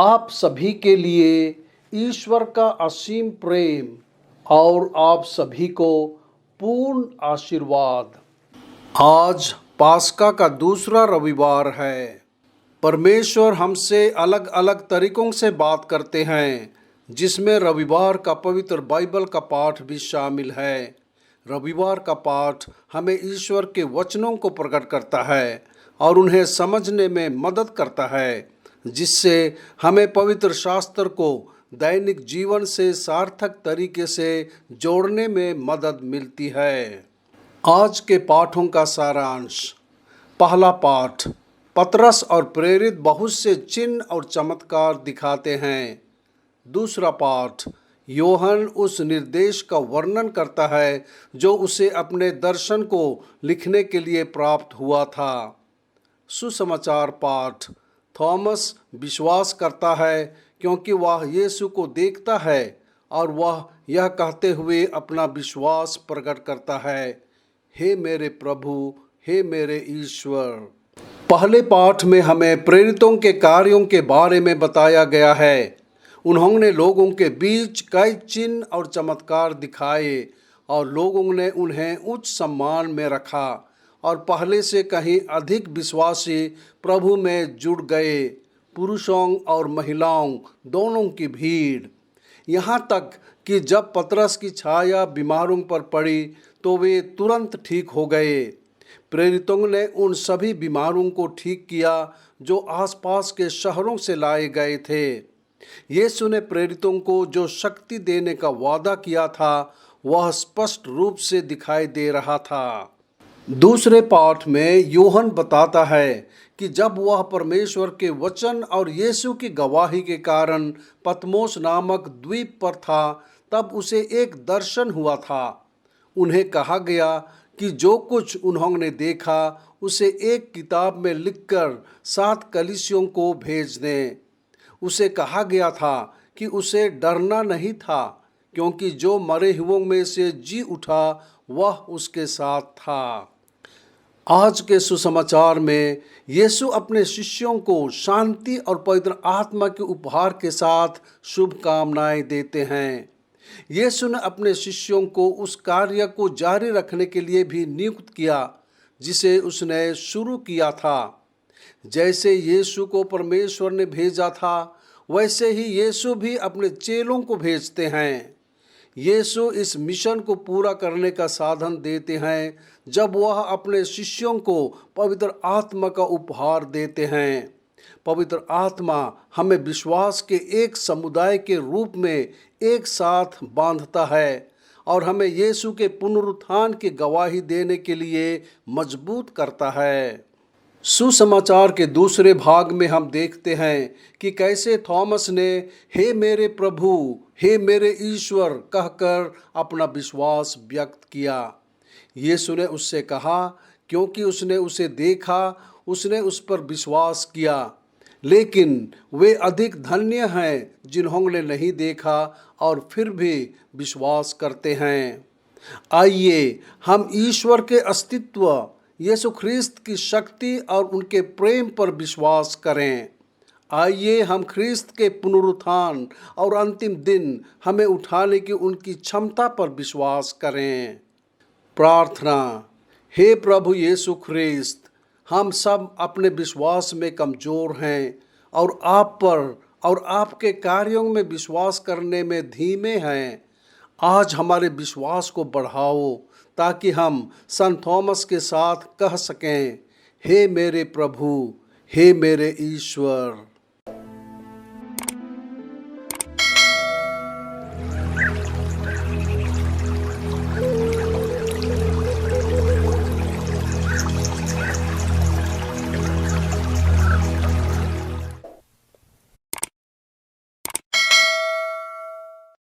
आप सभी के लिए ईश्वर का असीम प्रेम और आप सभी को पूर्ण आशीर्वाद। आज पास्का का दूसरा रविवार है। परमेश्वर हमसे अलग अलग तरीकों से बात करते हैं, जिसमें रविवार का पवित्र बाइबल का पाठ भी शामिल है। रविवार का पाठ हमें ईश्वर के वचनों को प्रकट करता है और उन्हें समझने में मदद करता है, जिससे हमें पवित्र शास्त्र को दैनिक जीवन से सार्थक तरीके से जोड़ने में मदद मिलती है। आज के पाठों का सारांश। पहला पाठ, पतरस और प्रेरित बहुत से चिन्ह और चमत्कार दिखाते हैं। दूसरा पाठ, योहन उस निर्देश का वर्णन करता है जो उसे अपने दर्शन को लिखने के लिए प्राप्त हुआ था। सुसमाचार पाठ, थॉमस विश्वास करता है क्योंकि वह यीशु को देखता है और वह यह कहते हुए अपना विश्वास प्रकट करता है, हे मेरे प्रभु, हे मेरे ईश्वर। पहले पाठ में हमें प्रेरितों के कार्यों के बारे में बताया गया है। उन्होंने लोगों के बीच कई चिन्ह और चमत्कार दिखाए और लोगों ने उन्हें उच्च सम्मान में रखा और पहले से कहीं अधिक विश्वासी प्रभु में जुड़ गए। पुरुषों और महिलाओं दोनों की भीड़, यहाँ तक कि जब पतरस की छाया बीमारों पर पड़ी तो वे तुरंत ठीक हो गए। प्रेरितों ने उन सभी बीमारों को ठीक किया जो आसपास के शहरों से लाए गए थे। यीशु ने प्रेरितों को जो शक्ति देने का वादा किया था वह स्पष्ट रूप से दिखाई दे रहा था। दूसरे पाठ में यूहन बताता है कि जब वह परमेश्वर के वचन और यीशु की गवाही के कारण पतमोस नामक द्वीप पर था, तब उसे एक दर्शन हुआ था। उन्हें कहा गया कि जो कुछ उन्होंने देखा उसे एक किताब में लिखकर 7 कलीसियों को भेज दें। उसे कहा गया था कि उसे डरना नहीं था, क्योंकि जो मरे हुओं में से जी उठा वह उसके साथ था। आज के सुसमाचार में यीशु अपने शिष्यों को शांति और पवित्र आत्मा के उपहार के साथ शुभकामनाएं देते हैं। यीशु ने अपने शिष्यों को उस कार्य को जारी रखने के लिए भी नियुक्त किया जिसे उसने शुरू किया था। जैसे यीशु को परमेश्वर ने भेजा था, वैसे ही यीशु भी अपने चेलों को भेजते हैं। यीशु इस मिशन को पूरा करने का साधन देते हैं जब वह अपने शिष्यों को पवित्र आत्मा का उपहार देते हैं। पवित्र आत्मा हमें विश्वास के एक समुदाय के रूप में एक साथ बांधता है और हमें यीशु के पुनरुत्थान की गवाही देने के लिए मजबूत करता है। सुसमाचार के दूसरे भाग में हम देखते हैं कि कैसे थॉमस ने हे मेरे प्रभु, हे मेरे ईश्वर कहकर अपना विश्वास व्यक्त किया। यीशु ने उससे कहा क्योंकि उसने उसे देखा, उसने उस पर विश्वास किया। लेकिन वे अधिक धन्य हैं जिन्होंने नहीं देखा और फिर भी विश्वास करते हैं। आइए हम ईश्वर के अस्तित्व, यीशु ख्रिस्त की शक्ति और उनके प्रेम पर विश्वास करें। आइए हम ख्रिस्त के पुनरुत्थान और अंतिम दिन हमें उठाने की उनकी क्षमता पर विश्वास करें। प्रार्थना। हे प्रभु यीशु ख्रिस्त, हम सब अपने विश्वास में कमज़ोर हैं और आप पर और आपके कार्यों में विश्वास करने में धीमे हैं। आज हमारे विश्वास को बढ़ाओ ताकि हम संत थॉमस के साथ कह सकें, हे मेरे प्रभु, हे मेरे ईश्वर।